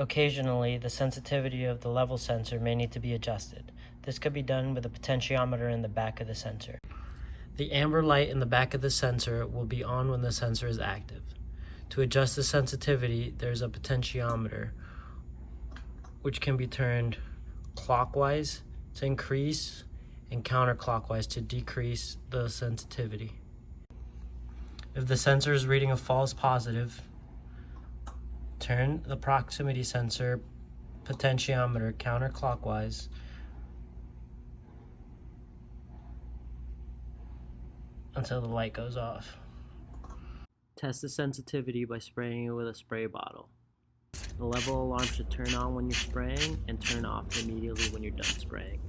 Occasionally, the sensitivity of the level sensor may need to be adjusted. This could be done with a potentiometer in the back of the sensor. The amber light in the back of the sensor will be on when the sensor is active. To adjust the sensitivity, there's a potentiometer, which can be turned clockwise to increase and counterclockwise to decrease the sensitivity. If the sensor is reading a false positive, turn the proximity sensor potentiometer counterclockwise until the light goes off. Test the sensitivity by spraying it with a spray bottle. The level alarm should turn on when you're spraying and turn off immediately when you're done spraying.